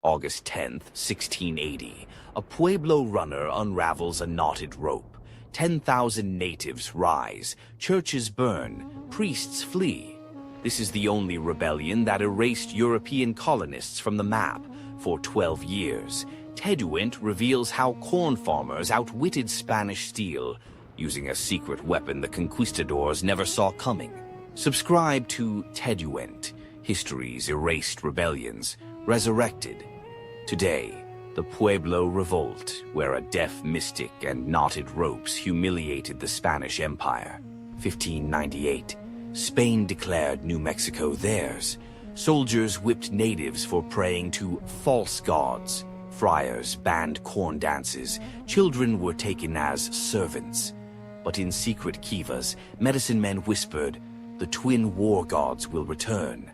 August 10th, 1680, a Pueblo runner unravels a knotted rope. 10,000 natives rise, churches burn, priests flee. This is the only rebellion that erased European colonists from the map for 12 years. Teduent reveals how corn farmers outwitted Spanish steel, using a secret weapon the conquistadors never saw coming. Subscribe to Teduent, History's Erased Rebellions, Resurrected. Today, the Pueblo Revolt, where a deaf mystic and knotted ropes humiliated the Spanish Empire. 1598, Spain declared New Mexico theirs. Soldiers whipped natives for praying to false gods. Friars banned corn dances. Children were taken as servants. But in secret kivas, medicine men whispered, the twin war gods will return.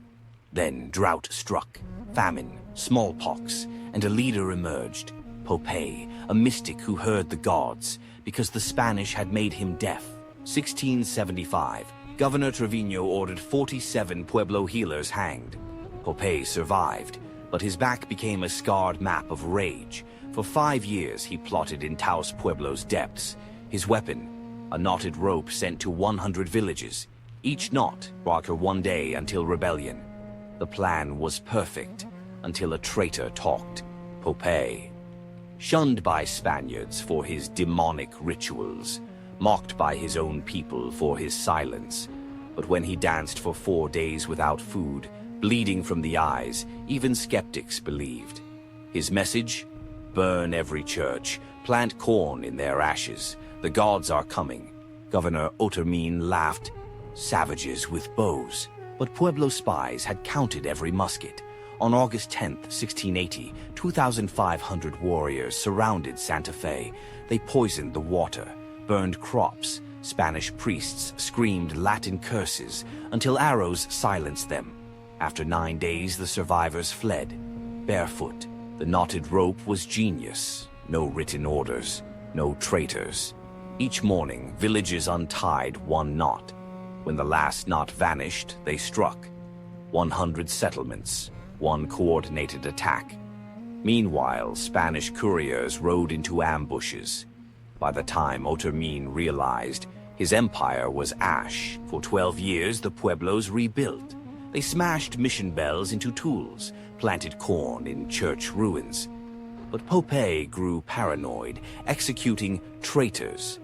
Then drought struck, famine, smallpox, and a leader emerged, Popé, a mystic who heard the gods, because the Spanish had made him deaf. 1675, Governor Trevino ordered 47 Pueblo healers hanged. Popé survived, but his back became a scarred map of rage. For 5 years he plotted in Taos Pueblo's depths. His weapon, a knotted rope sent to 100 villages. Each knot brought her one day until rebellion. The plan was perfect, until a traitor talked, Popé. Shunned by Spaniards for his demonic rituals, mocked by his own people for his silence. But when he danced for 4 days without food, bleeding from the eyes, even skeptics believed. His message? Burn every church, plant corn in their ashes. The gods are coming. Governor Otermin laughed. Savages with bows. But Pueblo spies had counted every musket. On August 10th, 1680, 2,500 warriors surrounded Santa Fe. They poisoned the water, burned crops. Spanish priests screamed Latin curses until arrows silenced them. After 9 days, the survivors fled. Barefoot, the knotted rope was genius. No written orders, no traitors. Each morning, villages untied one knot. When the last knot vanished, they struck. 100 settlements, one coordinated attack. Meanwhile, Spanish couriers rode into ambushes. By the time Otermin realized, his empire was ash. For 12 years, the Pueblos rebuilt. They smashed mission bells into tools, planted corn in church ruins. But Popé grew paranoid, executing traitors.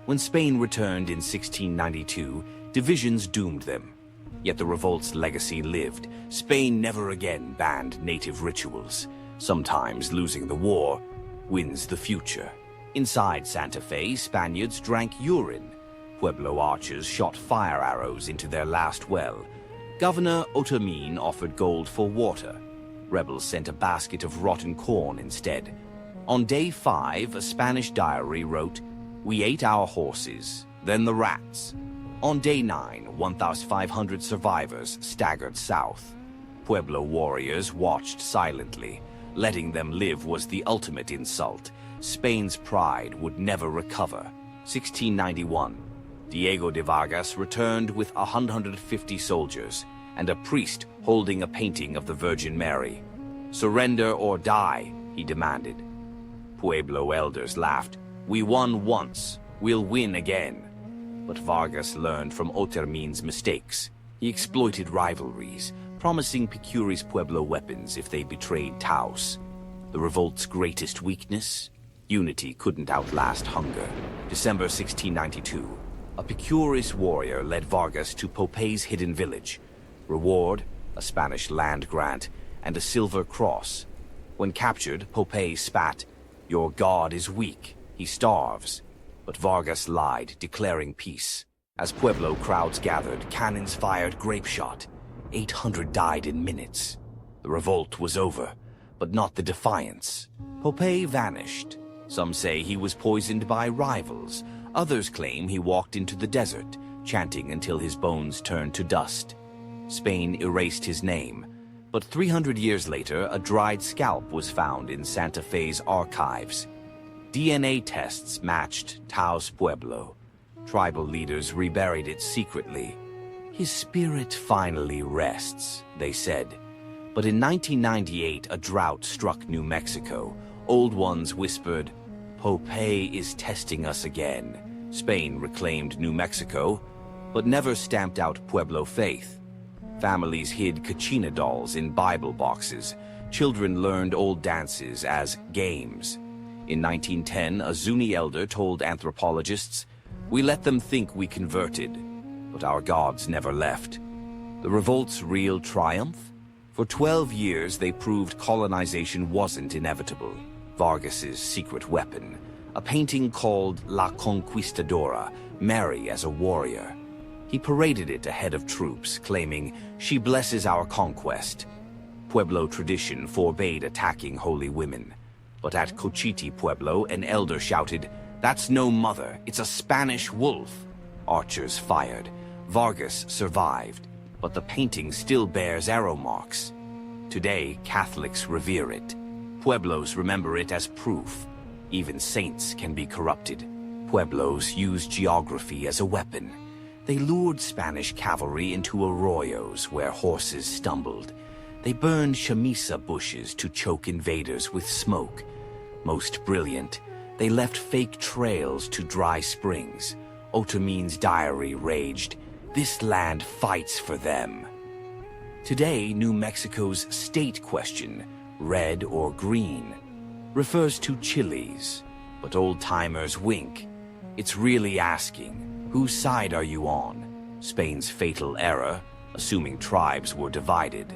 When Spain returned in 1692, divisions doomed them. Yet the revolt's legacy lived. Spain never again banned native rituals. Sometimes losing the war wins the future. Inside Santa Fe, Spaniards drank urine. Pueblo archers shot fire arrows into their last well. Governor Otermin offered gold for water. Rebels sent a basket of rotten corn instead. On day 5, a Spanish diary wrote, "We ate our horses, then the rats." On day 9, 1,500 survivors staggered south. Pueblo warriors watched silently. Letting them live was the ultimate insult. Spain's pride would never recover. 1691. Diego de Vargas returned with 150 soldiers and a priest holding a painting of the Virgin Mary. "Surrender or die," he demanded. Pueblo elders laughed. "We won once, we'll win again." But Vargas learned from Otermin's mistakes. He exploited rivalries, promising Picuri's Pueblo weapons if they betrayed Taos. The revolt's greatest weakness? Unity couldn't outlast hunger. December 1692. A Picurist warrior led Vargas to Popé's hidden village. Reward, a Spanish land grant, and a silver cross. When captured, Popé spat, "Your god is weak, he starves." But Vargas lied, declaring peace. As Pueblo crowds gathered, cannons fired grape shot. 800 died in minutes. The revolt was over, but not the defiance. Popé vanished. Some say he was poisoned by rivals. Others claim he walked into the desert, chanting until his bones turned to dust. Spain erased his name, but 300 years later, a dried scalp was found in Santa Fe's archives. DNA tests matched Taos Pueblo. Tribal leaders reburied it secretly. "His spirit finally rests," they said. But in 1998, a drought struck New Mexico. Old ones whispered, "Popé is testing us again." Spain reclaimed New Mexico, but never stamped out Pueblo faith. Families hid Kachina dolls in Bible boxes. Children learned old dances as games. In 1910, a Zuni elder told anthropologists, "We let them think we converted, but our gods never left." The revolt's real triumph? For 12 years, they proved colonization wasn't inevitable. Vargas's secret weapon, a painting called La Conquistadora, Mary as a warrior. He paraded it ahead of troops, claiming, "She blesses our conquest." Pueblo tradition forbade attacking holy women. But at Cochiti Pueblo, an elder shouted, "That's no mother, it's a Spanish wolf." Archers fired. Vargas survived, but the painting still bears arrow marks. Today, Catholics revere it. Pueblos remember it as proof. Even saints can be corrupted. Pueblos used geography as a weapon. They lured Spanish cavalry into arroyos where horses stumbled. They burned chamisa bushes to choke invaders with smoke. Most brilliant, they left fake trails to dry springs. Otamin's diary raged, "This land fights for them." Today, New Mexico's state question, red or green, refers to chilies, but old-timers wink. It's really asking, whose side are you on? Spain's fatal error, assuming tribes were divided.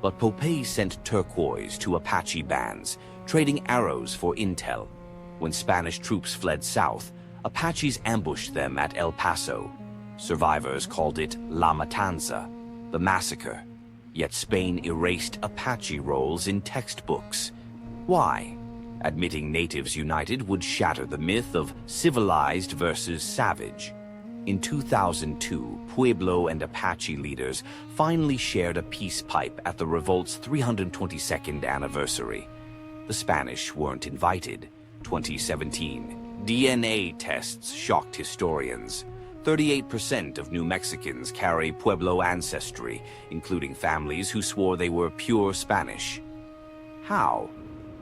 But Popé sent turquoise to Apache bands, trading arrows for intel. When Spanish troops fled south, Apaches ambushed them at El Paso. Survivors called it La Matanza, the massacre. Yet Spain erased Apache roles in textbooks. Why? Admitting natives united would shatter the myth of civilized versus savage. In 2002, Pueblo and Apache leaders finally shared a peace pipe at the revolt's 322nd anniversary. The Spanish weren't invited. 2017, DNA tests shocked historians. 38% of New Mexicans carry Pueblo ancestry, including families who swore they were pure Spanish. How?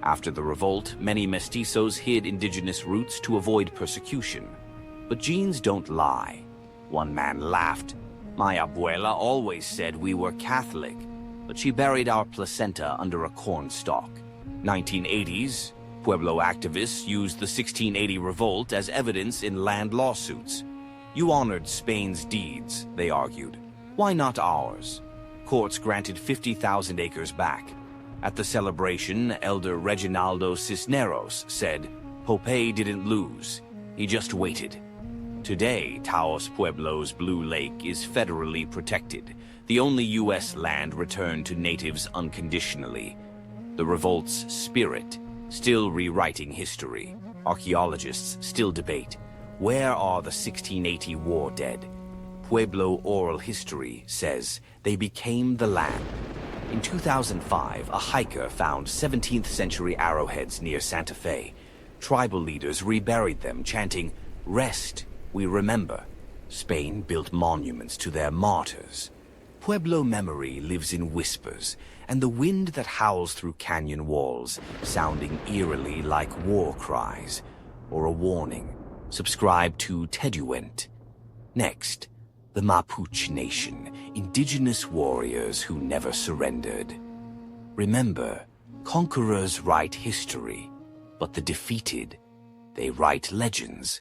After the revolt, many mestizos hid indigenous roots to avoid persecution. But genes don't lie. One man laughed. "My abuela always said we were Catholic, but she buried our placenta under a corn stalk." 1980s, Pueblo activists used the 1680 revolt as evidence in land lawsuits. "You honored Spain's deeds," they argued. "Why not ours?" Courts granted 50,000 acres back. At the celebration, Elder Reginaldo Cisneros said, "Popé didn't lose. He just waited." Today, Taos Pueblo's Blue Lake is federally protected, the only U.S. land returned to natives unconditionally. The revolt's spirit, still rewriting history. Archaeologists still debate, where are the 1680 war dead? Pueblo oral history says they became the land. In 2005, a hiker found 17th century arrowheads near Santa Fe. Tribal leaders reburied them, chanting, "Rest, we remember." Spain built monuments to their martyrs. Pueblo memory lives in whispers, and the wind that howls through canyon walls, sounding eerily like war cries, or a warning. Subscribe to Teduent. Next, the Mapuche Nation, indigenous warriors who never surrendered. Remember, conquerors write history, but the defeated, they write legends.